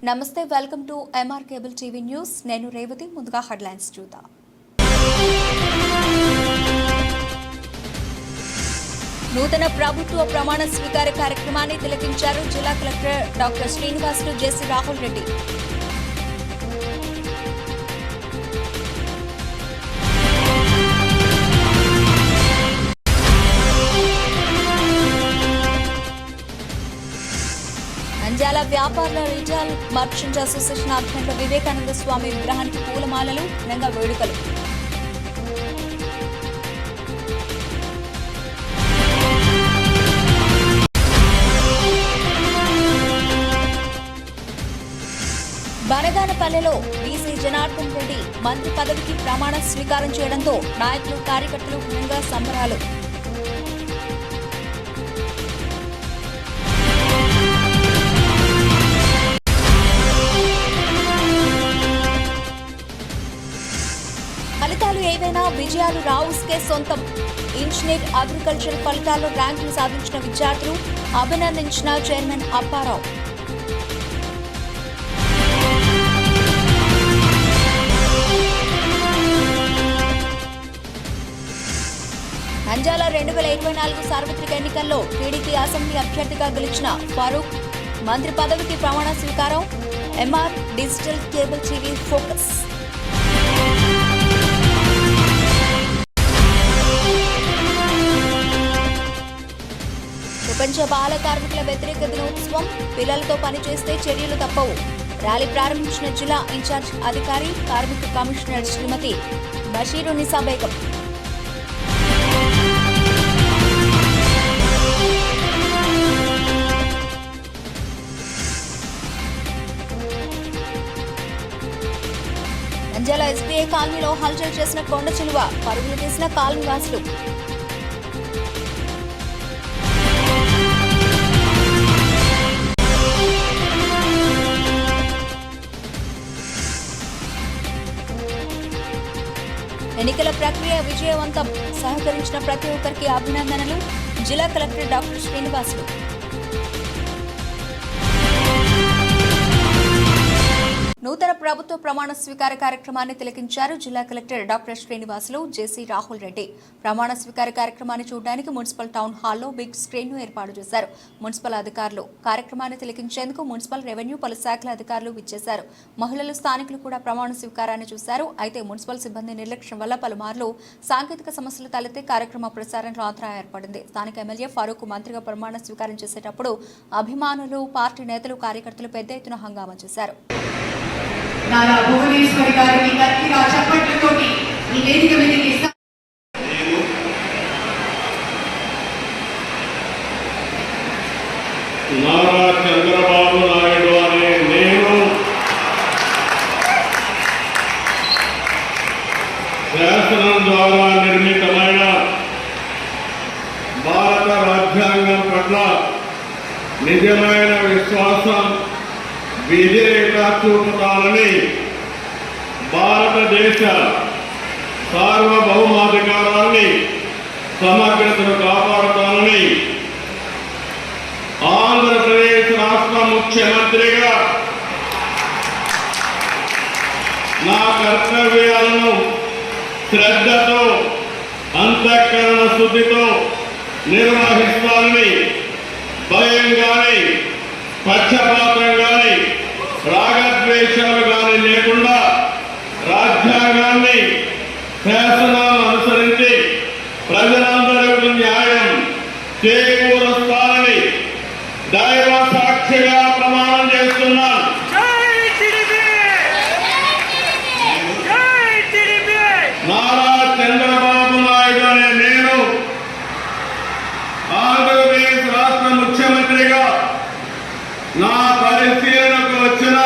నమస్తే, welcome to MR cable TV news. నేను రేవతి. ముందుగా హెడ్లైన్స్ చూద్దాం. నూతన ప్రభుత్వ ప్రమాణ స్వీకార కార్యక్రమాన్ని తిలకించారు జిల్లా కలెక్టర్ డాక్టర్ శ్రీనివాసులు జేసీ రాహుల్ రెడ్డి. నంద్యాల వ్యాపారుల రిటైల్ మర్చెంట్ అసోసియేషన్ ఆధ్వర్యంలో వివేకానంద స్వామి విగ్రహానికి పూలమాలలు, ఘనంగా వేడుకలు. బనగానపల్లెలో బీసీ జనార్దన్ రెడ్డి మంత్రి పదవికి ప్రమాణ స్వీకారం చేయడంతో నాయకులు, కార్యకర్తలు ఘనంగా సంబరాలు. ఫలితాలు ఏవైనా విజయాలు రావుస్కే సొంతం. ఇంజనీర్ అగ్రికల్చర్ ఫలితాల్లో ర్యాంకులు సాధించిన విద్యార్థులు అభినందించిన చైర్మన్ అప్పారావు. నంద్యాల 2024 సార్వత్రిక ఎన్నికల్లో టీడీపీ అసెంబ్లీ అభ్యర్థిగా గెలిచిన ఫారూక్ మంత్రి పదవికి ప్రమాణ స్వీకారం. MR digital cable TV focus. ప్రపంచ బాల కార్మికుల వ్యతిరేక దినోత్సవం. పిల్లలతో పనిచేస్తే చర్యలు తప్పవు. ర్యాలీ ప్రారంభించిన జిల్లా ఇన్ఛార్జ్ అధికారి, కార్మిక కమిషనర్ శ్రీమతి బషీరునిసా బేగం. నంద్యాల ఎస్బీఐ కాలనీలో హల్చల్ చేసిన కొండ చిలువ, పరుగులు తీసిన కాలనీ వాసులు. ఎన్నికల ప్రక్రియ విజయవంతం. సహకరించిన ప్రతి ఒక్కరికి అభినందనలు. జిల్లా కలెక్టర్ డాక్టర్ శ్రీనివాసులు. నూతన ప్రభుత్వ ప్రమాణ స్వీకార కార్యక్రమాన్ని తిలకించారు జిల్లా కలెక్టర్ డాక్టర్ శ్రీనివాసులు జేసీ రాహుల్ రెడ్డి. ప్రమాణ స్వీకార కార్యక్రమాన్ని చూడడానికి మున్సిపల్ టౌన్ హాల్లో బిగ్ స్క్రీన్ ను ఏర్పాటు చేశారు మున్సిపల్ అధికారులు. కార్యక్రమాన్ని తిలకించేందుకు మున్సిపల్, రెవెన్యూ, పలు శాఖల అధికారులు విచ్చేశారు. మహిళలు, స్థానికులు కూడా ప్రమాణ స్వీకారాన్ని చూశారు. అయితే మున్సిపల్ సిబ్బంది నిర్లక్ష్యం వల్ల పలుమార్లు సాంకేతిక సమస్యలు తలెత్తి కార్యక్రమ ప్రసారంలో అంతరాయం ఏర్పడింది. స్థానిక ఎమ్మెల్యే ఫారూక్ మంత్రిగా ప్రమాణ స్వీకారం చేసేటప్పుడు అభిమానులు, పార్టీ నేతలు, కార్యకర్తలు పెద్ద ఎత్తున హంగామా చేశారు. నారా భువనేశ్వరి గారికి గట్టిగా చప్పట్లతోటి ఈ వేదిక మీదకి నారా చంద్రబాబు నాయుడు అనే నేను శాసనం ద్వారా నిర్మితమైన భారత రాజ్యాంగం పట్ల నిజమైన విశ్వాసం, విధేయత చూపుతానని, భారతదేశ సార్వభౌమాధికారాన్ని, సమగ్రతను కాపాడుతానని ఆంధ్రప్రదేశ్ రాష్ట్ర ముఖ్యమంత్రిగా నా కర్తవ్యాలను శ్రద్ధతో, అంతఃకరణ శుద్ధితో నిర్వహిస్తానని, భయం గాని, పక్షపాతం గాని, రాగద్వేషాలు గాని లేకుండా రాజ్యాంగాన్ని, శాసనాలను అనుసరించి ప్రజలందరికీ న్యాయం చేకూరుస్తానని దైవ సాక్షిగా ప్రమాణం చేస్తున్నాను. నారా చంద్రబాబు నాయుడు అనే నేను ఆంధ్రప్రదేశ్ రాష్ట్ర ముఖ్యమంత్రిగా నా పరిశీలనకు వచ్చిన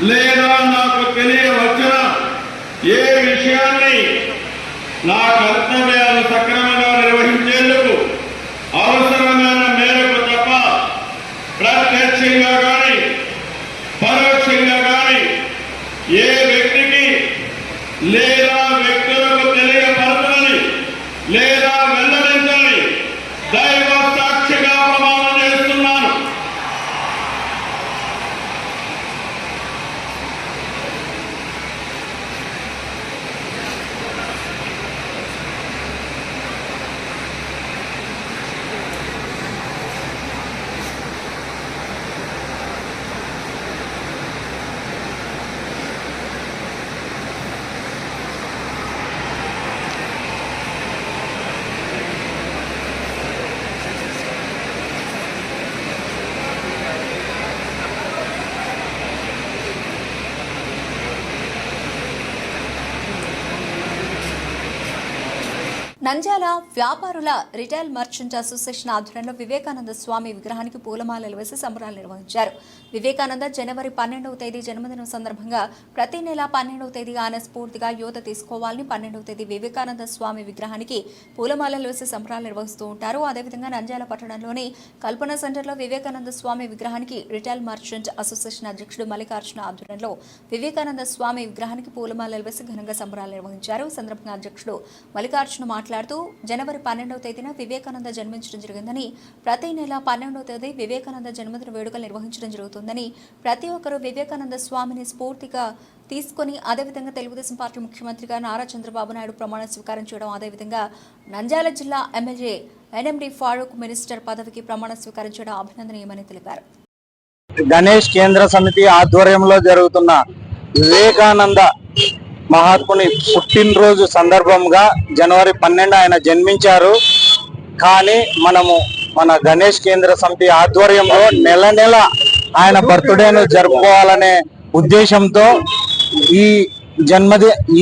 లేదా నాకు తెలియవచ్చిన ఏ విషయాన్ని నా కర్తవ్యాలు సక్రమంగా నిర్వహించేందుకు అవసరమైన మేరకు తప్ప ప్రత్యక్షంగా కానీ, పరోక్షంగా కానీ ఏ వ్యక్తికి లేదా వ్యక్తులకు తెలియపరచాలని లేదా వెల్లడించాలని దైవ సాక్షిగా ప్రమాణం చేస్తున్నాను. నంద్యాల వ్యాపారుల రిటైల్ మర్చెంట్ అసోసియేషన్ ఆధ్వర్యంలో వివేకానంద స్వామి విగ్రహానికి పూలమాలలు వేసి సంబరాలు నిర్వహించారు. వివేకానంద జనవరి 12వ తేదీ జన్మదినం సందర్భంగా ప్రతి నెల 12వ తేదీ ఆయన స్ఫూర్తిగా యోధ తీసుకోవాలని 12వ తేదీ వివేకానంద స్వామి విగ్రహానికి పూలమాలలు వేసి సంబరాలు నిర్వహిస్తూ ఉంటారు. అదేవిధంగా నంద్యాల పట్టణంలోని కల్పన సెంటర్లో వివేకానంద స్వామి విగ్రహానికి రిటైల్ మర్చెంట్ అసోసియేషన్ అధ్యక్షుడు మల్లికార్జున ఆధ్వర్యంలో వివేకానంద స్వామి విగ్రహానికి పూలమాలలు వేసి ఘనంగా సంబరాలు నిర్వహించారు. సందర్భంగా అధ్యక్షుడు మల్లికార్జున మాట్లాడుతూ జనవరి 12వ తేదీన వివేకానంద జన్మించడం జరిగిందని, ప్రతి నెల 12వ తేదీ వివేకానంద జన్మదిన వేడుకలు నిర్వహించడం జరుగుతుందని, ప్రతి ఒక్కరూ వివేకానంద స్వామిని స్ఫూర్తిగా తీసుకుని అదేవిధంగా తెలుగుదేశం పార్టీ ముఖ్యమంత్రిగా నారా చంద్రబాబు నాయుడు ప్రమాణ స్వీకారం చేయడం, అదేవిధంగా నంద్యాల జిల్లా ఎమ్మెల్యే ఎన్ఎండి ఫారూక్ మినిస్టర్ పదవికి ప్రమాణ స్వీకారం చేయడం అభినందనీయమని తెలిపారు. గణేష్ కేంద్ర సమితి ఆధ్వర్యంలో జరుగుతున్న వివేకానంద మహాత్ముని పుట్టినరోజు సందర్భంగా జనవరి 12 ఆయన జన్మించారు. కానీ మన గణేష్ కేంద్ర సమితి ఆధ్వర్యంలో నెల నెల ఆయన బర్త్డేను జరుపుకోవాలనే ఉద్దేశంతో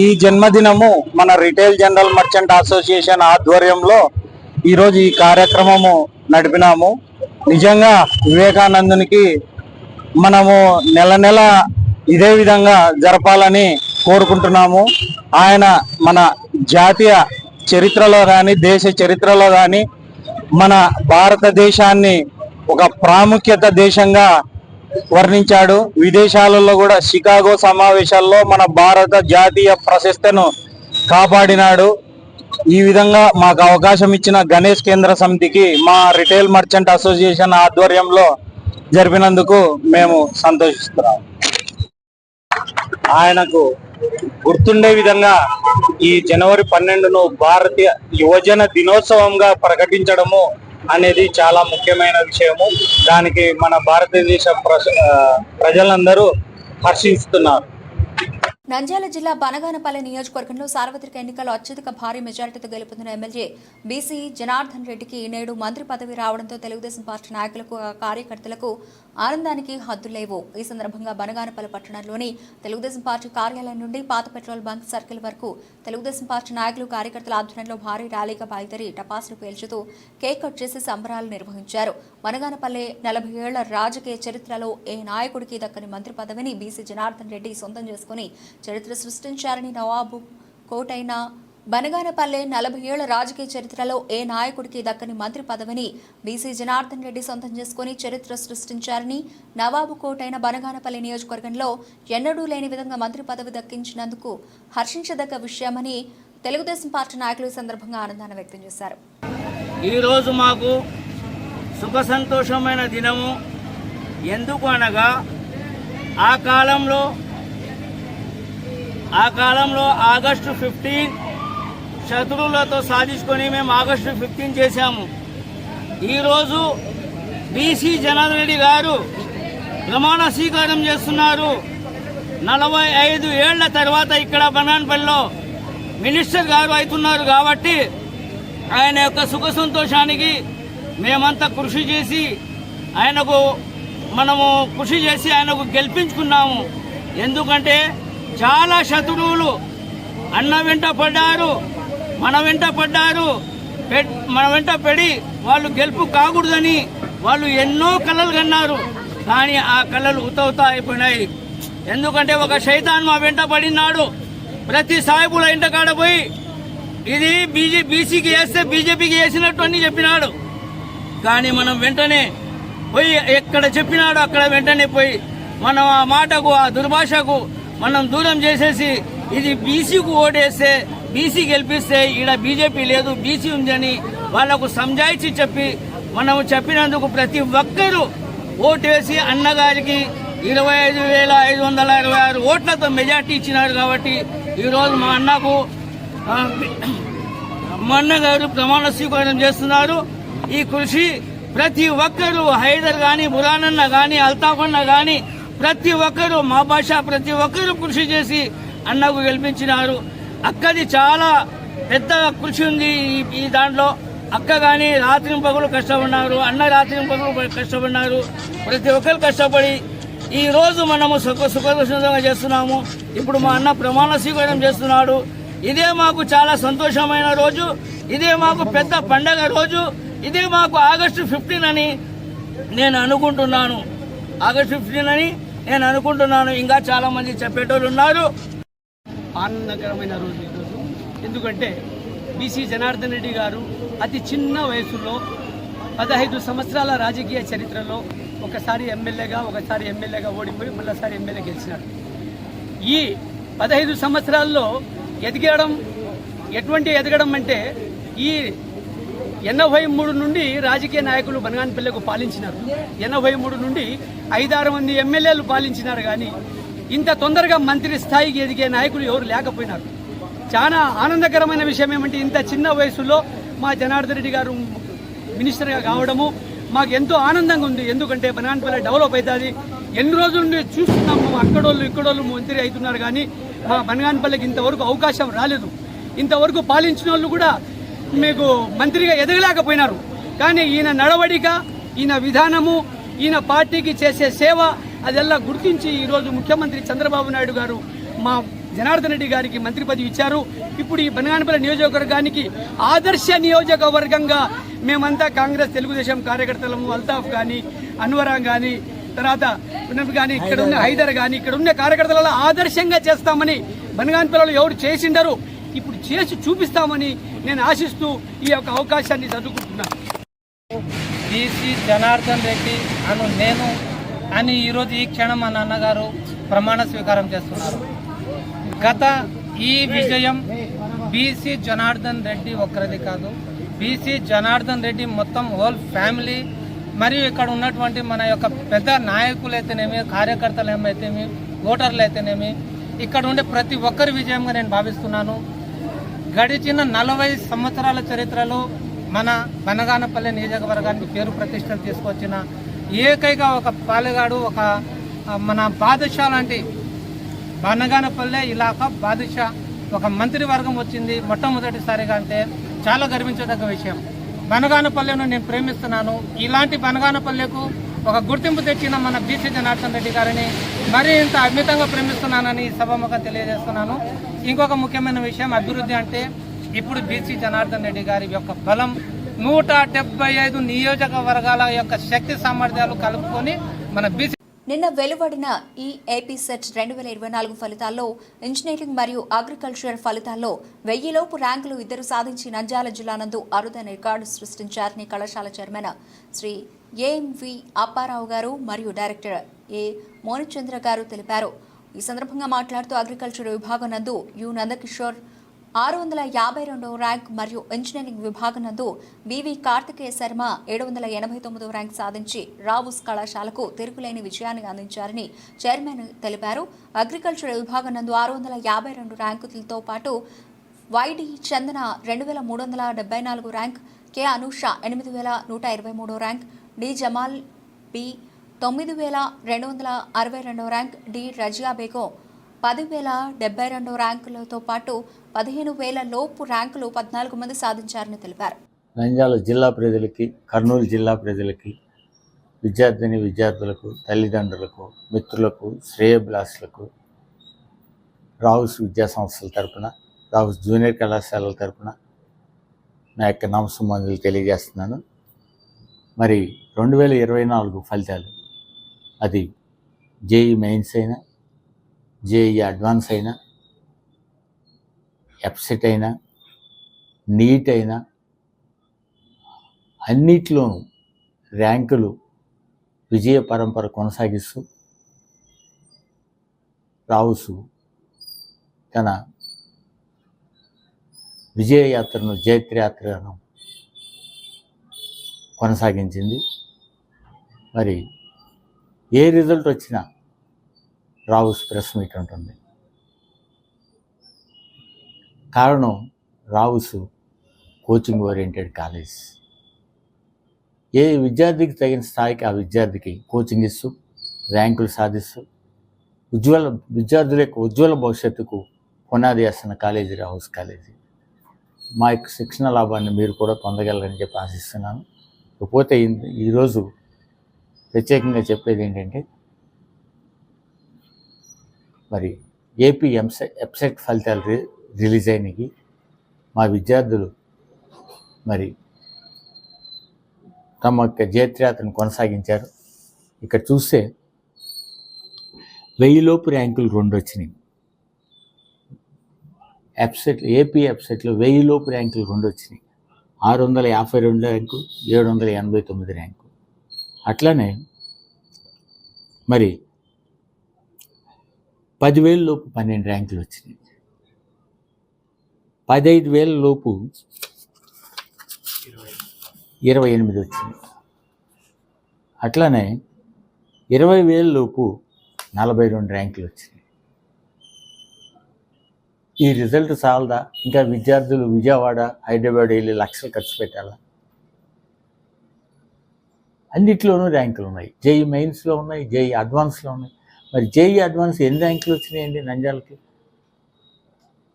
ఈ జన్మదినము మన రిటైల్ జనరల్ మర్చెంట్ అసోసియేషన్ ఆధ్వర్యంలో ఈరోజు ఈ కార్యక్రమము నడిపినాము. నిజంగా వివేకానందునికి మనము నెల నెల ఇదే విధంగా జరపాలని కోరుకుంటున్నాము. ఆయన మన జాతీయ చరిత్రలో కానీ దేశ చరిత్రలో కానీ మన భారతదేశాన్ని ఒక ప్రాముఖ్యత దేశంగా వర్ణించాడు. విదేశాలలో కూడా షికాగో సమావేశాల్లో మన భారత జాతీయ ప్రశస్తను కాపాడినాడు. ఈ విధంగా మాకు అవకాశం ఇచ్చిన గణేష్ కేంద్ర సమితికి మా రిటైల్ మర్చెంట్ అసోసియేషన్ ఆధ్వర్యంలో జరిపినందుకు మేము సంతోషిస్తున్నాము. ఆయనకు గుర్తుండే విధంగా ఈ జనవరి 12ను భారతీయ యువజన దినోత్సవంగా ప్రకటించడము అనేది చాలా ముఖ్యమైన విషయము. దానికి మన భారతదేశ ప్రజలందరూ హర్షిస్తున్నారు. నంద్యాల జిల్లా బనగానపల్లి నియోజకవర్గంలో సార్వత్రిక ఎన్నికల్లో అత్యధిక భారీ మెజారిటీతో గెలుపొందిన ఎమ్మెల్యే బీసీ జనార్దన్ రెడ్డికి నేడు మంత్రి పదవి రావడంతో తెలుగుదేశం పార్టీ నాయకులకు కార్యకర్తలకు ఆనందానికి హద్దులేవు. ఈ సందర్భంగా బనగానపల్లి పట్టణంలోని తెలుగుదేశం పార్టీ కార్యాలయం నుండి పాత పెట్రోల్ బంక్ సర్కిల్ వరకు తెలుగుదేశం పార్టీ నాయకులు కార్యకర్తల ఆధ్వర్యంలో భారీ ర్యాలీగా బయలుదేరి టపాసులు పేల్చుతూ కేక్ కట్ చేసి సంబరాలు నిర్వహించారు. బనగానపల్లి 40 ఏళ్ల రాజకీయ చరిత్రలో ఏ నాయకుడికి దక్కని మంత్రి పదవిని బీసీ జనార్దన్ రెడ్డి సొంతం చేసుకుని చరిత్ర సృష్టించారని నవాబు కోటైన బనగానపల్లె 40 ఏళ్ల రాజకీయ చరిత్రలో ఏ నాయకుడికి దక్కని మంత్రి పదవిని బీసీ జనార్దన్ రెడ్డి సొంతం చేసుకుని చరిత్ర సృష్టించారని, నవాబు కోటైన బనగానపల్లి నియోజకవర్గంలో ఎన్నడూ లేని విధంగా మంత్రి పదవి దక్కించినందుకు హర్షించదగ్గ విషయమని తెలుగుదేశం పార్టీ నాయకులు ఈ సందర్భంగా ఆనందాన్ని వ్యక్తం చేశారు. ఈరోజు మాకు సుఖ సంతోషమైన దినము. ఎందుకు అనగా ఆ కాలంలో ఆగస్టు 15 శత్రువులతో సాధించుకొని మేము ఆగస్టు 15 చేశాము. ఈరోజు బీసీ జనార్దన్ రెడ్డి గారు ప్రమాణ స్వీకారం చేస్తున్నారు. 45 ఏళ్ల తర్వాత ఇక్కడ బనగానపల్లిలో మినిస్టర్ గారు అవుతున్నారు. కాబట్టి ఆయన యొక్క సుఖ సంతోషానికి మేమంతా కృషి చేసి ఆయనకు గెలిపించుకున్నాము. ఎందుకంటే చాలా శత్రువులు అన్న వెంట పడ్డారు, మన వెంట పడి వాళ్ళు గెలుపు కాకూడదని వాళ్ళు ఎన్నో కలలు కన్నారు. కానీ ఆ కలలు ఉతవుతా అయిపోయినాయి. ఎందుకంటే ఒక శైతాన్ మా వెంట పడినాడు. ప్రతి సాయిబుల ఇంట కాడ పోయి ఇది బీసీకి వేస్తే బీజేపీకి వేసినట్టు అని చెప్పినాడు. కానీ మనం వెంటనే పోయి ఎక్కడ చెప్పినాడు అక్కడ వెంటనే పోయి మనం ఆ మాటకు ఆ దుర్భాషకు మనం దూరం చేసేసి ఇది బీసీకి ఓటేస్తే బీసీ గెలిపిస్తే ఈడ బీజేపీ లేదు బీసీ ఉందని వాళ్లకు సంజాయిచి చెప్పి మనం చెప్పినందుకు ప్రతి ఒక్కరూ ఓటేసి అన్నగారికి 25,526 ఓట్లతో మెజార్టీ ఇచ్చినారు. కాబట్టి ఈరోజు మా అన్నగారు ప్రమాణ స్వీకారం చేస్తున్నారు. ఈ కృషి ప్రతి ఒక్కరూ హైదర్ కానీ బురానన్న కానీ అల్తాఫన్న కానీ ప్రతి ఒక్కరూ మా భాష ప్రతి ఒక్కరూ కృషి చేసి అన్నకు గెలిపించినారు. అక్కది చాలా పెద్ద కృషి ఉంది ఈ దాంట్లో. అక్క కానీ రాత్రింపగలు కష్టపడినారు, అన్న రాత్రింపగలు కష్టపడినారు. ప్రతి ఒక్కరు కష్టపడి ఈ రోజు మనము సుఖంగా చేస్తున్నాము. ఇప్పుడు మా అన్న ప్రమాణ స్వీకారం చేస్తున్నాడు. ఇదే మాకు చాలా సంతోషమైన రోజు. ఇదే మాకు పెద్ద పండగ రోజు, ఇదే మాకు ఆగస్టు 15 అని నేను అనుకుంటున్నాను. ఆగస్టు 15 అని నేను అనుకుంటున్నాను. ఇంకా చాలా మంది చెప్పేటోళ్ళు ఉన్నారు. ఆనందకరమైన రోజు ఈరోజు. ఎందుకంటే బీసీ జనార్దన్ రెడ్డి గారు అతి చిన్న వయసులో 15 సంవత్సరాల రాజకీయ చరిత్రలో ఒకసారి ఎమ్మెల్యేగా ఓడిపోయి మళ్ళీసారి ఎమ్మెల్యే గెలిచినాడు. ఈ 15 సంవత్సరాల్లో ఎదగడం అంటే ఈ 83 నుండి రాజకీయ నాయకులు బనగానపల్లెకు పాలించినారు. 83 నుండి 5-6 మంది ఎమ్మెల్యేలు పాలించినారు. కానీ ఇంత తొందరగా మంత్రి స్థాయికి ఎదిగే నాయకులు ఎవరు లేకపోయినారు. చాలా ఆనందకరమైన విషయం ఏమంటే ఇంత చిన్న వయసులో మా జనార్దన్ రెడ్డి గారు మినిస్టర్గా కావడము మాకు ఎంతో ఆనందంగా ఉంది. ఎందుకంటే బనగానపల్లె డెవలప్ అవుతుంది. ఎన్ని రోజుల నుండి చూస్తున్నాము, అక్కడోళ్ళు ఇక్కడోళ్ళు మంత్రి అవుతున్నారు. కానీ మా బనగానపల్లెకి ఇంతవరకు అవకాశం రాలేదు. ఇంతవరకు పాలించిన వాళ్ళు కూడా మీకు మంత్రిగా ఎదగలేకపోయినారు. కానీ ఈయన నడవడిక, ఈయన విధానము, ఈయన పార్టీకి చేసే సేవ అదెల్లా గుర్తించి ఈరోజు ముఖ్యమంత్రి చంద్రబాబు నాయుడు గారు మా జనార్దన్ రెడ్డి గారికి మంత్రి పదవి ఇచ్చారు. ఇప్పుడు ఈ బనగానపల్లె నియోజకవర్గానికి ఆదర్శ నియోజకవర్గంగా మేమంతా కాంగ్రెస్ తెలుగుదేశం కార్యకర్తలము, అల్తాఫ్ కానీ, అన్వరా కానీ, తర్వాత కానీ ఇక్కడ ఉన్న హైదర్ కానీ ఇక్కడ ఉన్న కార్యకర్తలలో ఆదర్శంగా చేస్తామని బనగానపల్లెలో ఎవరు చేసిండరు ఇప్పుడు చేసి చూపిస్తామని నేను ఆశిస్తూ ఈ యొక్క అవకాశాన్ని చదువుకుంటున్నాను. బీసీ జనార్దన్ రెడ్డి నేను అని ఈరోజు ఈ క్షణం మా నాన్నగారు ప్రమాణ స్వీకారం చేస్తున్నారు. గత ఈ విజయం బీసీ జనార్దన్ రెడ్డి ఒక్కరిది కాదు, బీసీ జనార్దన్ రెడ్డి మొత్తం హోల్ ఫ్యామిలీ మరియు ఇక్కడ ఉన్నటువంటి మన యొక్క పెద్ద నాయకులు అయితేనేమి, కార్యకర్తలు ఏమైతేమి, ఓటర్లు అయితేనేమి, ఇక్కడ ఉండే ప్రతి ఒక్కరి విజయంగా నేను భావిస్తున్నాను. గడిచిన 40 సంవత్సరాల చరిత్రలో మన బనగానపల్లె నియోజకవర్గానికి పేరు ప్రతిష్టలు తీసుకొచ్చిన ఏకైక ఒక పాలెగాడు, ఒక మన బాదుషా లాంటి బనగానపల్లె ఇలాకా బాదుషా ఒక మంత్రివర్గం వచ్చింది మొట్టమొదటిసారిగా. అంటే చాలా గర్వించదగ్గ విషయం. బనగానపల్లెను నేను ప్రేమిస్తున్నాను. ఇలాంటి బనగానపల్లెకు ఒక గుర్తింపు తెచ్చిన మన బీసీ జనార్దన్ రెడ్డి గారిని మరీ ఇంత అమితంగా ప్రేమిస్తున్నానని సభాముఖంగా తెలియజేస్తున్నాను. ఇంకొక ముఖ్యమైన విషయం, అభివృద్ధి అంటే ఇప్పుడు బీసీ జనార్దన్ రెడ్డి గారి యొక్క బలం 175 నియోజకవర్గాల యొక్క శక్తి సామర్థ్యాలు కలుపుకొని మన బీసీ. నిన్న వెలువడిన ఈ ఏపీ సెట్ 2024 ఫలితాల్లో ఇంజనీరింగ్ మరియు అగ్రికల్చర్ ఫలితాల్లో 1000 లోపు ర్యాంకులు ఇద్దరు సాధించి నంద్యాల జిల్లా నందు అరుదైన రికార్డు సృష్టించారని కళాశాల చైర్మన్ శ్రీ ఏఎంవి అప్పారావు గారు మరియు డైరెక్టర్ ఏ మోనిచంద్ర గారు తెలిపారు. ఈ సందర్భంగా మాట్లాడుతూ అగ్రికల్చర్ విభాగం నందు యు నందకిషోర్ 652వ ర్యాంక్ మరియు ఇంజనీరింగ్ విభాగం నందు బివి కార్తికేయ శర్మ 789వ ర్యాంక్ సాధించి రావుస్ కళాశాలకు తిరుగులేని విజయాన్ని అందించారని చైర్మన్ తెలిపారు. అగ్రికల్చర్ విభాగం నందు 652 ర్యాంకులతో పాటు Y D Chandana 2374 rank, K Anusha 8123 rank, D Jamal B 9262 rank, D Razia Begum 10,072 ర్యాంకులతో పాటు 15,000 లోపు ర్యాంకులు 14 మంది సాధించారని తెలిపారు. నంద్యాల జిల్లా ప్రజలకి, కర్నూలు జిల్లా ప్రజలకి, విద్యార్థులకు, తల్లిదండ్రులకు, మిత్రులకు, శ్రేయోభిలాషులకు రావుస్ విద్యా సంస్థల తరపున, రావుస్ జూనియర్ కళాశాలల తరపున నా యొక్క నమస్సుమంజులు తెలియజేస్తున్నాను. మరి 2024 ఫలితాలు అది జేఈ మెయిన్స్ అయినా, జేఈ అడ్వాన్స్ అయినా, ఎప్సెట్ అయినా, నీట్ అయినా అన్నిట్లోనూ ర్యాంకులు విజయ పరంపర కొనసాగిస్తూ రావుసు తన విజయయాత్రను, జైత్రయాత్రను కొనసాగించింది. మరి ఏ రిజల్ట్ వచ్చినా రావుస్ ప్రెస్ మీట్ ఉంటుంది. కారణం రావుస్ కోచింగ్ ఓరియంటెడ్ కాలేజ్. ఏ విద్యార్థికి తగిన స్థాయికి ఆ విద్యార్థికి కోచింగ్ ఇస్తూ ర్యాంకులు సాధిస్తూ విద్యార్థుల యొక్క ఉజ్వల భవిష్యత్తుకు పునాది వేస్తున్న కాలేజీ రావుస్ కాలేజీ. మా యొక్క శిక్షణ లాభాన్ని మీరు కూడా పొందగలరని చెప్పి ఆశిస్తున్నాను. ఇకపోతే ఈరోజు ప్రత్యేకంగా చెప్పేది ఏంటంటే, మరి ఏపీ ఎప్సెట్ ఫలితాలు రిలీజ్ అయినవి. మా విద్యార్థులు మరి తమ యొక్క జయత్యాత్రను కొనసాగించారు. ఇక్కడ చూస్తే 1000 లోపు ర్యాంకులు 2 వచ్చినాయి. ఏపీ ఎఫ్సెట్లో 1000 లోపు ర్యాంకులు 2 వచ్చినాయి. 652 ర్యాంకు, 789 ర్యాంకు. అట్లానే మరి 10,000 లోపు 12 ర్యాంకులు వచ్చినాయి. 15,000 లోపు 28 వచ్చినాయి. అట్లానే 20,000 లోపు 42 ర్యాంకులు వచ్చినాయి. ఈ రిజల్ట్ చాలదా? ఇంకా విద్యార్థులు విజయవాడ, హైదరాబాద్ వెళ్ళి లక్షలు ఖర్చు పెట్టాలా? అన్నిట్లోనూ ర్యాంకులు ఉన్నాయి. జేఈ మెయిన్స్లో ఉన్నాయి, జేఈ అడ్వాన్స్లో ఉన్నాయి. మరి జేఈ అడ్వాన్స్ ఎన్ని ర్యాంకులు వచ్చినాయండి నంద్యాలకి?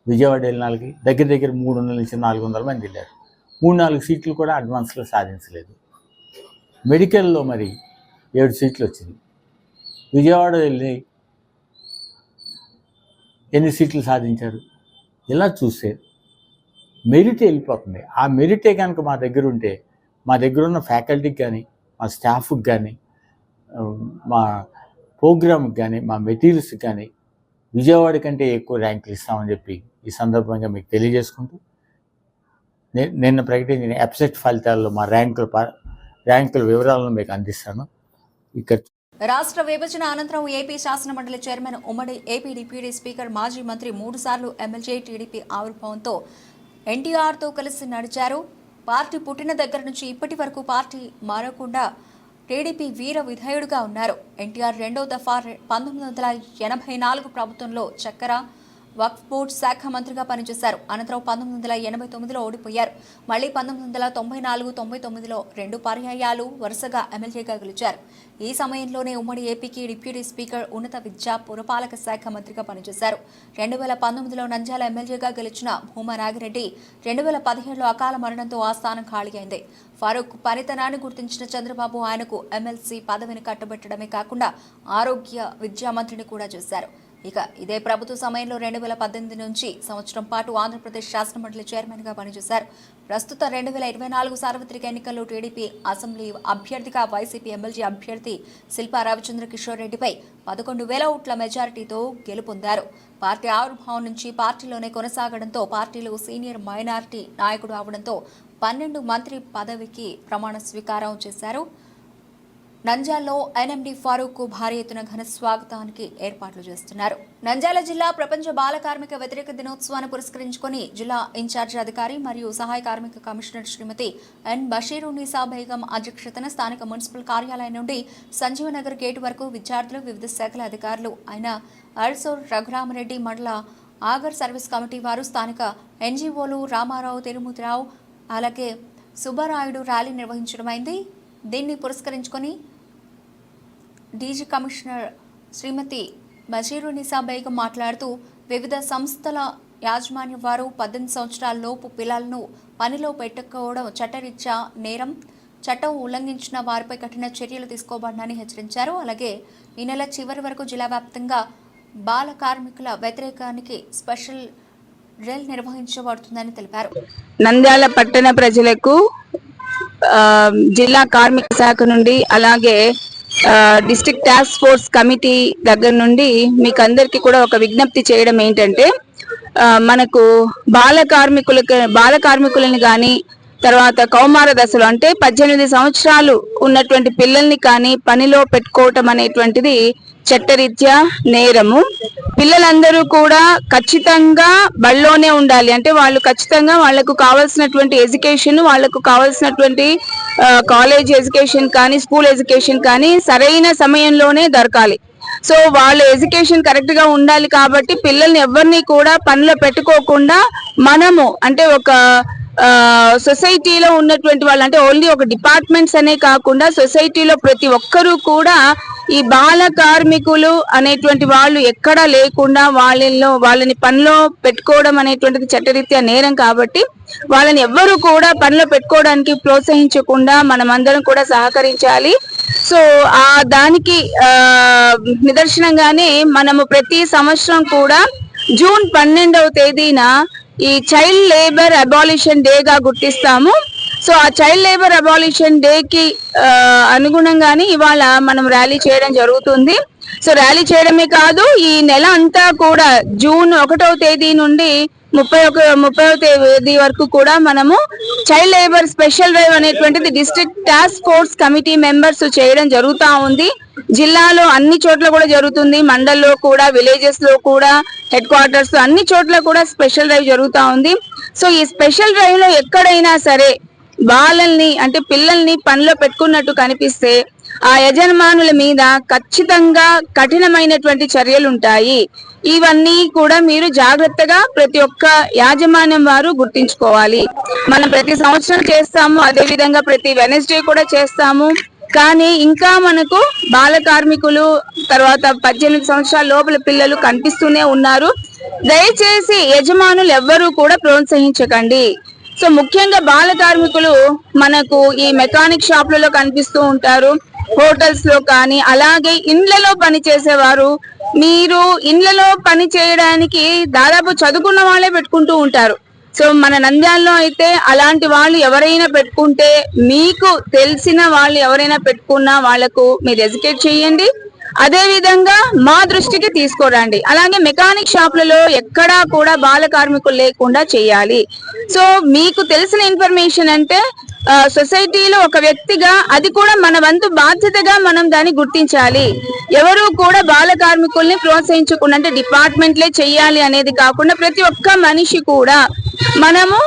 విజయవాడ వెళ్ళిన వాళ్ళకి దగ్గర 300 నుంచి 400 మంది వెళ్ళారు. 3-4 సీట్లు కూడా అడ్వాన్స్లో సాధించలేదు. మెడికల్లో మరి 7 సీట్లు వచ్చింది. విజయవాడ వెళ్ళి ఎన్ని సీట్లు సాధించారు? ఇలా చూస్తే మెరిట్ వెళ్ళిపోతుంది. ఆ మెరిటే కనుక మా దగ్గర ఉంటే, మా దగ్గర ఉన్న ఫ్యాకల్టీకి కానీ, మా స్టాఫ్కి కానీ, మా ప్రోగ్రామ్కి కానీ, మా మెటీరియల్స్కి కానీ విజయవాడ కంటే ఎక్కువ ర్యాంకులు ఇస్తామని చెప్పి ఈ సందర్భంగా మీకు తెలియజేసుకుంటూ, నిన్న ప్రకటించిన ఎఫ్సెట్ ఫలితాల్లో మా ర్యాంకుల వివరాలను మీకు అందిస్తాను. ఇక్కడ రాష్ట్ర విభజన అనంతరం ఏపీ శాసనమండలి చైర్మన్, ఉమ్మడి ఏపీ డిప్యూటీ స్పీకర్, మాజీ మంత్రి, 3 సార్లు ఎమ్మెల్యే, టీడీపీ ఆవిర్భావంతో ఎన్టీఆర్తో కలిసి నడిచారు. పార్టీ పుట్టిన దగ్గర నుంచి ఇప్పటి వరకు పార్టీ మారకుండా టీడీపీ వీర విధేయుడుగా ఉన్నారు. ఎన్టీఆర్ 2వ దఫా 1984 ప్రభుత్వంలో చక్కెర, వక్ఫ్ బోర్డు శాఖ మంత్రిగా పనిచేశారు. అనంతరం 1989లో ఓడిపోయారు. మళ్లీ 1994, 99లో 2 పర్యాయాలు వరుసగా ఎమ్మెల్యేగా గెలిచారు. ఈ సమయంలోనే ఉమ్మడి ఏపీకి డిప్యూటీ స్పీకర్, ఉన్నత విద్యా, పురపాలక శాఖ మంత్రిగా పనిచేశారు. 2019లో నంద్యాల ఎమ్మెల్యేగా గెలిచిన భూమా నాగిరెడ్డి 2017లో అకాల మరణంతో ఆ స్థానం ఖాళీ అయింది. ఫరూక్ పనితనాన్ని గుర్తించిన చంద్రబాబు ఆయనకు ఎమ్మెల్సీ పదవిని కట్టబెట్టడమే కాకుండా ఆరోగ్య, విద్యా మంత్రిని కూడా చేశారు. ఇక ఇదే ప్రభుత్వ సమయంలో 2018 నుంచి సంవత్సరం పాటు ఆంధ్రప్రదేశ్ శాసనమండలి చైర్మన్గా పనిచేశారు. ప్రస్తుత 2024 సార్వత్రిక ఎన్నికల్లో టీడీపీ అసెంబ్లీ అభ్యర్థిగా వైసీపీ ఎమ్మెల్యే అభ్యర్థి శిల్పా రవిచంద్ర కిషోర్ రెడ్డిపై 11,000 ఓట్ల మెజారిటీతో గెలుపొందారు. పార్టీ ఆవిర్భావం నుంచి పార్టీలోనే కొనసాగడంతో, పార్టీలో సీనియర్ మైనారిటీ నాయకుడు అవడంతో 12 మంత్రి పదవికి ప్రమాణ స్వీకారం చేశారు. నంద్యాలలో ఎన్ఎండి ఫారూక్ భారీ ఎత్తున ఘన స్వాగతానికి ఏర్పాట్లు చేస్తున్నారు. నంద్యాల జిల్లా ప్రపంచ బాల కార్మిక వ్యతిరేక దినోత్సవాన్ని పురస్కరించుకుని జిల్లా ఇన్ఛార్జి అధికారి మరియు సహాయ కార్మిక కమిషనర్ శ్రీమతి ఎన్ బషీరున్నీసా బేగం అధ్యక్షతన స్థానిక మున్సిపల్ కార్యాలయం నుండి సంజీవనగర్ గేటు వరకు విద్యార్థులు, వివిధ శాఖల అధికారులు అయిన అల్సోర్ రఘురామరెడ్డి మండల ఆగర్ సర్వీస్ కమిటీ వారు, స్థానిక ఎన్జీఓలు రామారావు, తిరుమతిరావు, అలాగే సుబ్బారాయుడు ర్యాలీ నిర్వహించడమైంది. దీన్ని పురస్కరించుకొని డీజీ కమిషనర్ శ్రీమతి బషీరున్నీసా బేగం మాట్లాడుతూ, వివిధ సంస్థల యాజమాన్యం వారు 18 సంవత్సరాల లోపు పిల్లలను పనిలో పెట్టుకోవడం చట్టరీత్యా నేరం. చట్టం ఉల్లంఘించిన వారిపై కఠిన చర్యలు తీసుకోబడనని హెచ్చరించారు. అలాగే ఈ నెల చివరి వరకు జిల్లా వ్యాప్తంగా బాల కార్మికుల వ్యతిరేకానికి స్పెషల్ డ్రిల్ నిర్వహించబడుతుందని తెలిపారు. నంద్యాల పట్టణ ప్రజలకు జిల్లా కార్మిక శాఖ నుండి, అలాగే డిస్ట్రిక్ట్ టాస్క్ ఫోర్స్ కమిటీ దగ్గర నుండి మీకు అందరికీ కూడా ఒక విజ్ఞప్తి చేయడం ఏంటంటే, మనకు బాల కార్మికులని కానీ, తర్వాత కౌమార దశలో అంటే 18 సంవత్సరాలు ఉన్నటువంటి పిల్లల్ని కానీ పనిలో పెట్టుకోవటం అనేటువంటిది చట్టరీత్యా నేరము. పిల్లలందరూ కూడా ఖచ్చితంగా బడిలోనే ఉండాలి. అంటే వాళ్ళు ఖచ్చితంగా వాళ్లకు కావాల్సినటువంటి ఎడ్యుకేషన్, వాళ్లకు కావాల్సినటువంటి కాలేజ్ ఎడ్యుకేషన్ కానీ, స్కూల్ ఎడ్యుకేషన్ కానీ సరైన సమయంలోనే దొరకాలి. సో వాళ్ళ ఎడ్యుకేషన్ కరెక్ట్ గా ఉండాలి. కాబట్టి పిల్లల్ని ఎవరిని కూడా పనిలో పెట్టుకోకుండా మనము అంటే ఒక సొసైటీలో ఉన్నటువంటి వాళ్ళు, అంటే ఓన్లీ ఒక డిపార్ట్మెంట్స్ అనే కాకుండా సొసైటీలో ప్రతి ఒక్కరూ కూడా ఈ బాల కార్మికులు అనేటువంటి వాళ్ళు ఎక్కడా లేకుండా వాళ్ళని పనిలో పెట్టుకోవడం అనేటువంటిది చట్టరీత్యా నేరం. కాబట్టి వాళ్ళని ఎవ్వరూ కూడా పనిలో పెట్టుకోవడానికి ప్రోత్సహించకుండా మనమందరం కూడా సహకరించాలి. సో దానికి నిదర్శనంగానే మనము ప్రతి సంవత్సరం కూడా జూన్ 12వ తేదీన ఈ చైల్డ్ లేబర్ అబాలిషన్ డేగా గుర్తిస్తాము. సో ఆ చైల్డ్ లేబర్ అబాలిషన్ డేకి అనుగుణంగానే ఇవాళ మనం ర్యాలీ చేయడం జరుగుతుంది. సో ర్యాలీ చేయడమే కాదు, ఈ నెల అంతా కూడా జూన్ 1వ తేదీ నుండి 30వ తేదీ వరకు కూడా మనము చైల్డ్ లేబర్ స్పెషల్ డ్రైవ్ అనేటువంటిది district task force committee members చేయడం జరుగుతూ ఉంది. జిల్లాలో అన్ని చోట్ల కూడా జరుగుతుంది, మండల్లో కూడా, విలేజెస్ లో కూడా, హెడ్ క్వార్టర్స్ అన్ని చోట్ల కూడా స్పెషల్ డ్రైవ్ జరుగుతూ ఉంది. సో ఈ స్పెషల్ డ్రైవ్ లో ఎక్కడైనా సరే బాలల్ని అంటే పిల్లల్ని పనిలో పెట్టుకున్నట్టు కనిపిస్తే ఆ యజమానుల మీద ఖచ్చితంగా కఠినమైనటువంటి చర్యలు ఉంటాయి. ఇవన్నీ కూడా మీరు జాగ్రత్తగా ప్రతి ఒక్క యాజమాన్యం వారు గుర్తించుకోవాలి. మనం ప్రతి సంవత్సరం చేస్తాము, అదే విధంగా ప్రతి వెనస్డే కూడా చేస్తాము. కానీ ఇంకా మనకు బాల కార్మికులు, తర్వాత 18 సంవత్సరాల లోపల పిల్లలు కనిపిస్తూనే ఉన్నారు. దయచేసి యజమానులు ఎవ్వరూ కూడా ప్రోత్సహించకండి. సో ముఖ్యంగా బాల కార్మికులు మనకు ఈ మెకానిక్ షాప్లలో కనిపిస్తూ ఉంటారు, హోటల్స్ లో కానీ, అలాగే ఇండ్లలో పని చేసేవారు. మీరు ఇండ్లలో పని చేయడానికి దాదాపు చదువుకున్న వాళ్ళే పెట్టుకుంటూ ఉంటారు. సో మన నంద్యాలలో అయితే అలాంటి వాళ్ళు ఎవరైనా పెట్టుకుంటే, మీకు తెలిసిన వాళ్ళు ఎవరైనా పెట్టుకున్నా వాళ్లకు మీరు ఎడ్యుకేట్ చేయండి. అదే విధంగా మా దృష్టికి తీసుకురండి. అలాగే మెకానిక్ షాప్లలో ఎక్కడా కూడా బాల కార్మికులు లేకుండా చేయాలి. సో మీకు తెలిసిన ఇన్ఫర్మేషన్ అంటే సొసైటీలో ఒక వ్యక్తిగా అది కూడా మన వంతు బాధ్యతగా మనం దాన్ని గుర్తించాలి. ఎవరు కూడా బాల కార్మికుల్ని ప్రోత్సహించకుండా, అంటే డిపార్ట్మెంట్లే చెయ్యాలి అనేది కాకుండా ప్రతి ఒక్క మనిషి కూడా మనము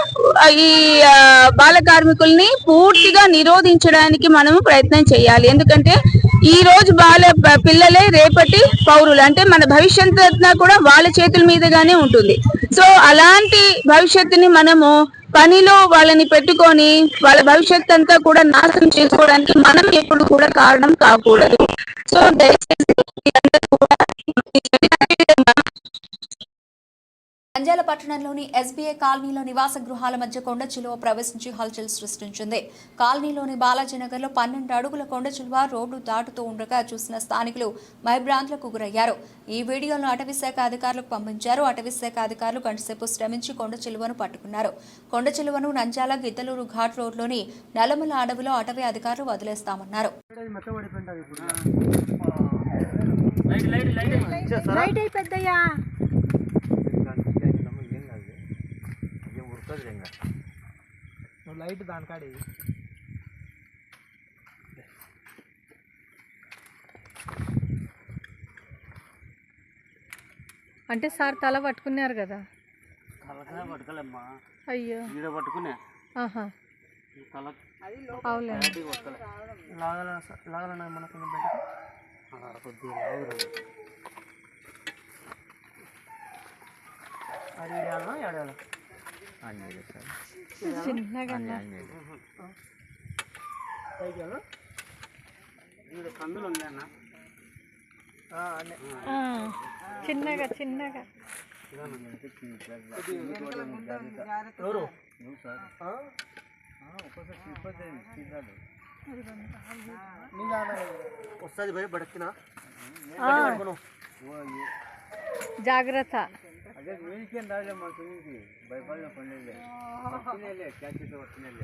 ఈ బాల కార్మికుల్ని పూర్తిగా నిరోధించడానికి మనము ప్రయత్నం చేయాలి. ఎందుకంటే ఈ రోజు పిల్లలే రేపటి పౌరులు, అంటే మన భవిష్యత్తు అంతా కూడా వాళ్ళ చేతుల మీదుగానే ఉంటుంది. సో అలాంటి భవిష్యత్తుని మనము పనిలో వాళ్ళని పెట్టుకొని వాళ్ళ భవిష్యత్తు అంతా కూడా నాశనం చేసుకోవడానికి మనం ఎప్పుడు కూడా కారణం కాకూడదు. సో దయచేసి నంద్యాల పట్టణంలోని ఎస్బీఐ కాలనీలో నివాస గృహాల మధ్య కొండ చిలువ ప్రవేశించి హల్చల్ సృష్టించింది. కాలనీలోని బాలాజీనగర్ లో 12 అడుగుల కొండ చిలువ రోడ్డు దాటుతూ ఉండగా చూసిన స్థానికులు భయభ్రాంతులకు గురయ్యారు. ఈ వీడియోను అటవీశాఖ అధికారులకు పంపించారు. అటవీశాఖ అధికారులు గంటసేపు శ్రమించి కొండ చిలువను పట్టుకున్నారు. కొండ చిలువను నంద్యాల గిద్దలూరు ఘాట్ రోడ్లోని నల్లమల అడవిలో అటవీ అధికారులు వదిలేస్తామన్నారు. లైట్ దానికాడి అంటే సార్ తల పట్టుకున్నారు కదా? పట్టుకోలేమ్మా, అయ్యో పట్టుకునే లాగాలన్నా మనకు చిన్నగా కందులు ఉంది అన్న, చిన్నగా చిన్నగా వస్తుంది భయ పడుతున్నా జాగ్రత్త. అదే వీడికేం రాలేమ్మా, భయపడిన పండుగ క్యాచ్ చేసే వస్తున్నాయి.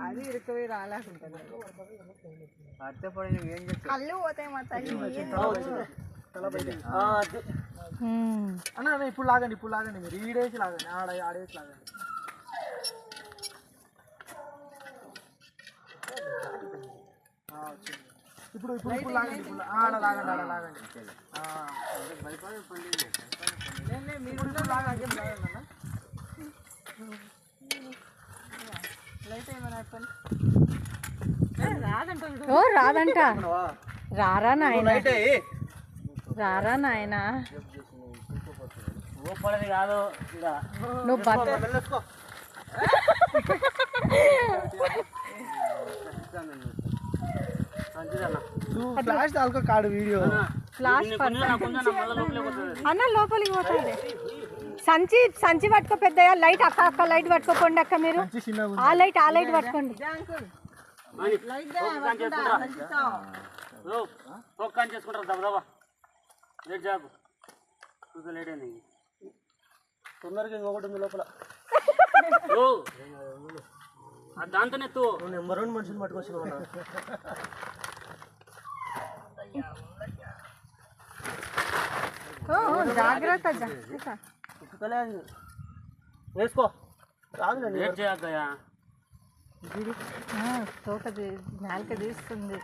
అది ఇరుక్కుపోయి రాలేకుంటుంది, అర్థపడి ఏం చేస్తా కళ్ళు పోతాయి మా తల్లి. అన్న ఇప్పుడు లాగండి, ఇప్పుడు లాగండి, మీరు ఈడేసి లాగండి, ఆడేసి లాగండి. ఇప్పుడు ఇప్పుడు ఇప్పుడు లాగండి, ఇప్పుడు లాగండి లాగండి. భయపడే పండుగ మీరు లాగండి అన్న. ఓ రాదంట, రారా నాయన, రారా నాయన, కాదు నువ్వు ఫ్లాష్ తాలూకా కాడు వీడియో ఫ్లాష్ అన్న లోపలికి పోతుంది. సంచి పట్టుకో పెద్దయ్య, లైట్ అక్క లైట్ పట్టుకోండి అక్క, మీరు ఆ లైట్ పట్టుకోండి. చేసుకుంటారు దబదబా, లేట్ జాబ్ లేట్ అయింది. తొందరగా ఇంకొకటి ఉంది లోపల. దాంతోనే నెంబర్ 1 మనుషులు పట్టుకొచ్చినావు జాగ్రత్త వేసుకో తోక నాలుక తీస్తుంది.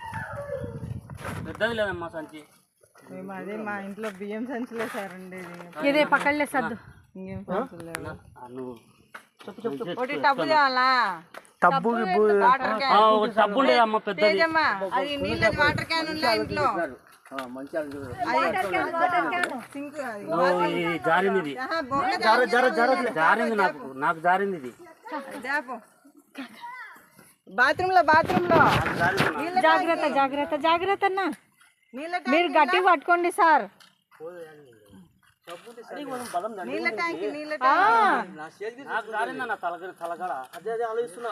పెద్దది లేదమ్మా సంచి. మేము అదే మా ఇంట్లో బియ్యం సంచులే సార్ ఉండేది. ఇదే పక్కలే సర్దు. ఒకటి టబ్బు తేవాలా? టబ్బు టబ్బు ఉండేదమ్మా పెద్దది. అది నీళ్ళ వాటర్ క్యాన్ ఉందా ఇంట్లో? జారింది జారింది నాకు జారింది ఇది. బాత్రూమ్ లో జాగ్రత్త జాగ్రత్త జాగ్రత్త అన్న. మీరు గట్టిగా పట్టుకోండి సార్. నాకు జారిందన్న తలగడ. అదే ఆలోచిస్తున్నా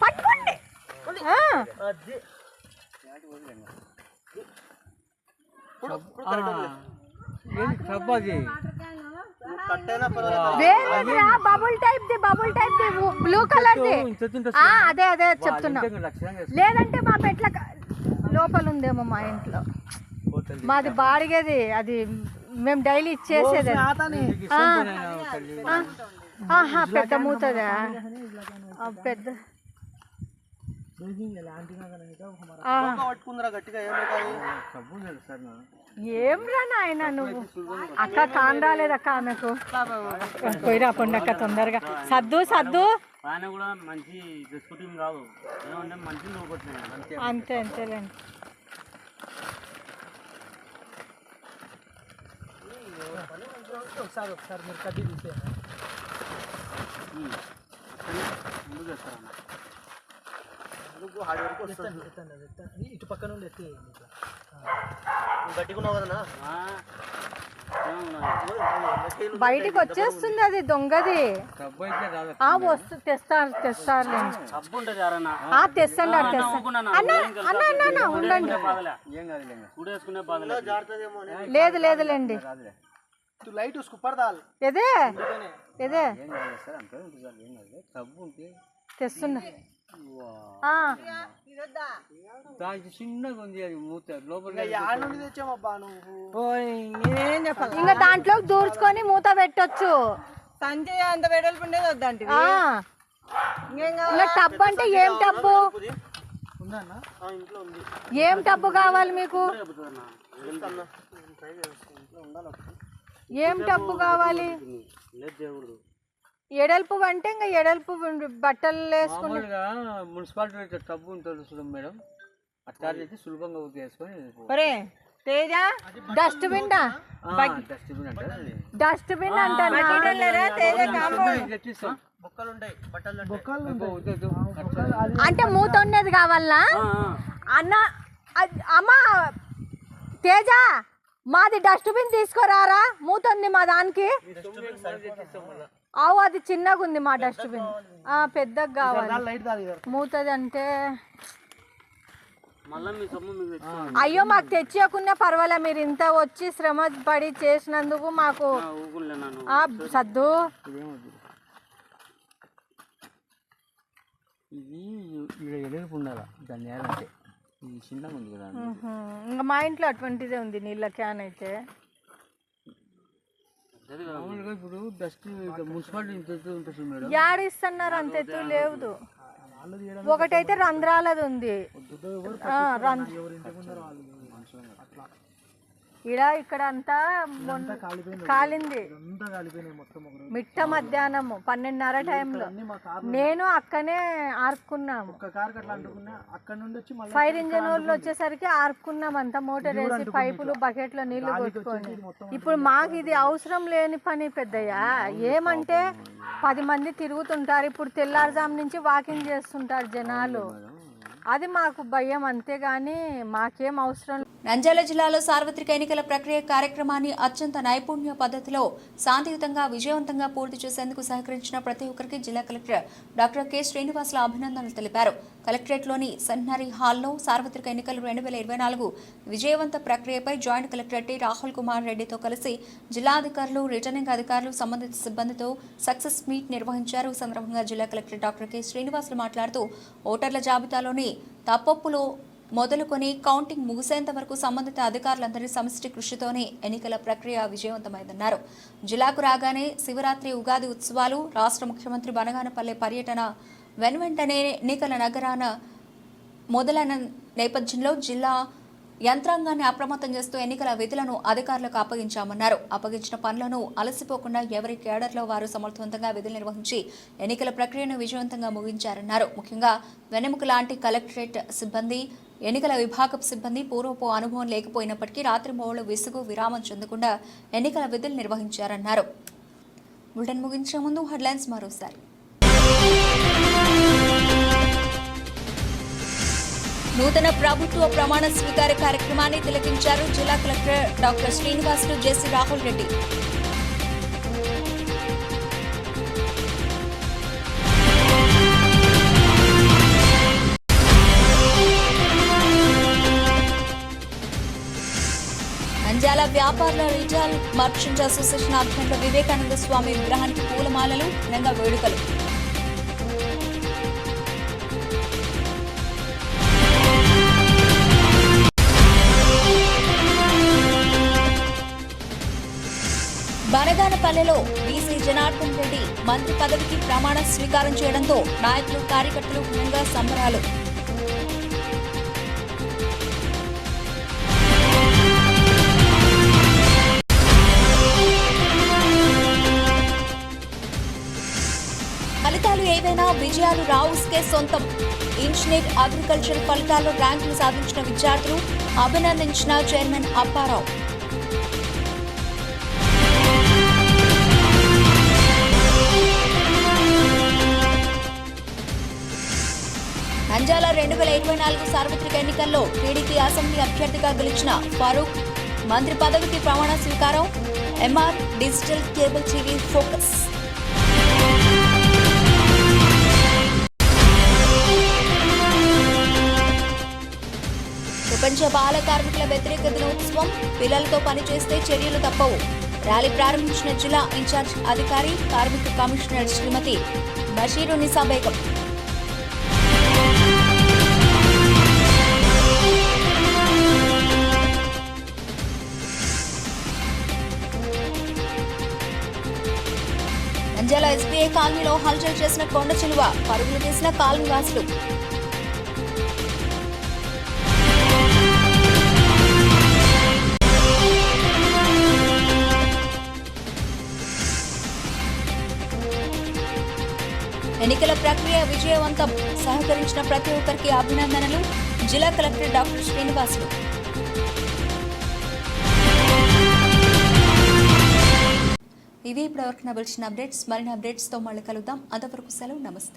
పట్టుకోండి. Bubble type the blue colour the. అదే అదే చెప్తున్నా. లేదంటే మా పెట్ల లోపల ఉందేమో మా ఇంట్లో. మాది బాడిగేది, అది మేము డైలీ ఇచ్చేసేది. పెద్ద మూతదా? పెద్ద ఏం రా నాయన నువ్వు. అక్క కాన్ రాలేదక్క ఆమెకు. పోయిరా పండు అక్క తొందరగా. సద్దు కూడా మంచి కాదు, అంతే అంతేలేండి. ఒకసారి మీరు కడ్డీ తీసేయండి. ఇటు పక్క నుండి ఎత్తి గట్టికున్నావు కదనా? బయటికి వచ్చేస్తుంది అది దొంగది. తెస్తారు తెస్తాను. ఉండండి. లేదు లేదులేండి. లైట్ పడదాలి. ఎదే తెస్తున్నా. చిన్నగా ఉంది అది మూత లోపల. ఇంకా దాంట్లో దూర్చుకొని మూత పెట్టొచ్చు. సంజయ్ అంత వెడల్పు ఉండేది వద్దంటే. టబ్ అంటే ఏం టబ్బు? ఏం టబ్బు కావాలి మీకు? ఏం టబ్బు కావాలి? ఎడల్పు అంటే ఇంకా ఎడల్పు బట్టలు వేసుకుని మున్సిపాలిటీ టబ్బు ఉంటుంది చూడండి మేడం, అట్లా అయితే సులభంగా వేసుకొని. తేజ డస్ట్బిన్ అంటే మూత ఉండేది కావాలనా అన్న? అమ్మా తేజ, మాది డస్ట్బిన్ తీసుకురారా, మూత ఉంది మా దానికి. అది చిన్నగా ఉంది మా డస్ట్బిన్. పెద్దగా కావాలి మూతది అంటే. అయ్యో మాకు తెచ్చియకున్నా పర్వాలే, మీరు ఇంత వచ్చి శ్రమ పడి చేసినందుకు మాకు. సద్దు ఇంకా మా ఇంట్లో అటువంటిదే ఉంది నీళ్ళ క్యాన్ అయితే. ఇప్పుడు డస్ట్ మున్సిపాలిటీ యాడిస్తున్నారు అంత ఎత్తు లేదు. ఒకటైతే రంధ్రాలది ఉంది. ఇక్కడ అంతా కాలింది. మిట్ట మధ్యాహ్నము 12:30 టైంలో నేను అక్కనే ఆర్పుకున్నాము. ఫైర్ ఇంజన్ వాళ్ళు వచ్చేసరికి ఆర్పుకున్నాం అంతా, మోటార్ వేసి పైపులు బకెట్లో నీళ్లు కొట్టుకొని. ఇప్పుడు మాకు ఇది అవసరం లేని పని పెద్దయ్యా. ఏమంటే 10 మంది తిరుగుతుంటారు, ఇప్పుడు తెల్లారుజాము నుంచి వాకింగ్ చేస్తుంటారు జనాలు. అది మాకు భయం అంతేగాని మాకేం అవసరం. నంద్యాల జిల్లాలో సార్వత్రిక ఎన్నికల ప్రక్రియ కార్యక్రమాన్ని అత్యంత నైపుణ్య పద్ధతిలో శాంతియుతంగా విజయవంతంగా పూర్తి చేసేందుకు సహకరించిన ప్రతి ఒక్కరికి జిల్లా కలెక్టర్ డాక్టర్ కె శ్రీనివాసులు అభినందనలు తెలిపారు. కలెక్టరేట్లోని సెంటనరీ హాల్లో సార్వత్రిక ఎన్నికలు 2024 విజయవంత ప్రక్రియపై joint collector T Rahul Kumar రెడ్డితో కలిసి జిల్లా అధికారులు, రిటర్నింగ్ అధికారులు, సంబంధిత సిబ్బందితో సక్సెస్ మీట్ నిర్వహించారు. ఈ సందర్భంగా జిల్లా కలెక్టర్ డాక్టర్ కె శ్రీనివాసులు మాట్లాడుతూ ఓటర్ల జాబితాలోని తప్పొప్పులు మొదలుకొని కౌంటింగ్ ముగిసేంత వరకు సంబంధిత అధికారులందరి సమిష్టి కృషితోనే ఎన్నికల ప్రక్రియ విజయవంతమైందన్నారు. జిల్లాకు రాగానే శివరాత్రి, ఉగాది ఉత్సవాలు, రాష్ట్ర ముఖ్యమంత్రి బనగానపల్లె పర్యటన వెనువెంటనే ఎన్నికల నగరాన మొదలైన నేపథ్యంలో జిల్లా యంత్రాంగాన్ని అప్రమత్తం చేస్తూ ఎన్నికల విధులను అధికారులకు అప్పగించామన్నారు. అప్పగించిన పనులను అలసిపోకుండా ఎవరి కేడర్లో వారు సమర్థవంతంగా విధులు నిర్వహించి ఎన్నికల ప్రక్రియను విజయవంతంగా ముగించారన్నారు. ముఖ్యంగా వెన్నెముక లాంటి కలెక్టరేట్ సిబ్బంది, ఎన్నికల విభాగపు సిబ్బంది పూర్వపు అనుభవం లేకపోయినప్పటికీ రాత్రింబవళ్లు విసుగు విరామం చెందకుండా ఎన్నికల విధులు నిర్వహించారన్నారు. బులెటిన్ ముగించే ముందు హెడ్లైన్స్ మరోసారి. నూతన ప్రభుత్వ ప్రమాణ స్వీకార కార్యక్రమాన్ని తిలకించారు జిల్లా కలెక్టర్ డాక్టర్ శ్రీనివాసులు, జేసీ రాహుల్ రెడ్డి. నంద్యాల వ్యాపారుల రిటైల్ మర్చెంట్స్ అసోసియేషన్ ఆధ్వర్యంలో వివేకానంద స్వామి విగ్రహానికి పూలమాలలు, ఘనంగా వేడుకలు. బనగానపల్లెలో బీసీ జనార్దన్ రెడ్డి మంత్రి పదవికి ప్రమాణ స్వీకారం చేయడంతో నాయకులు, కార్యకర్తలు ఘనంగా సంబరాలు. ఫలితాలు ఏవైనా విజయాలు రావుస్కే సొంతం. ఇంజనీర్ అగ్రికల్చర్ ఫలితాల్లో ర్యాంకులు సాధించిన విద్యార్థులు అభినందించిన చైర్మన్ అప్పారావు. నంద్యాల 2024 సార్వత్రిక ఎన్నికల్లో టీడీపీ అసెంబ్లీ అభ్యర్థిగా గెలిచిన ఫారూక్ మంత్రి పదవికి ప్రమాణ స్వీకారం. MR digital cable TV focus. ప్రపంచ బాల కార్మికుల వ్యతిరేక దినోత్సవం. పిల్లలతో పనిచేస్తే చర్యలు తప్పవు. ర్యాలీ ప్రారంభించిన జిల్లా ఇన్ఛార్జ్ అధికారి, కార్మిక కమిషనర్ శ్రీమతి బషీరునిసా బేగం. నంద్యాల ఎస్బీఐ కాలనీలో హల్చల్ చేసిన కొండ చిలువ, పరుగులు తీసిన కాలనీ వాసులు. ఎన్నికల ప్రక్రియ విజయవంతం. సహకరించిన ప్రతి ఒక్కరికి అభినందనలు. జిల్లా కలెక్టర్ డాక్టర్ శ్రీనివాసులు. ఇవి ఇప్పటివరకు నవల్సిన అప్డేట్స్. మరిన్ని అప్డేట్స్తో మళ్ళీ కలుద్దాం. అంతవరకు సెలవు. నమస్తే.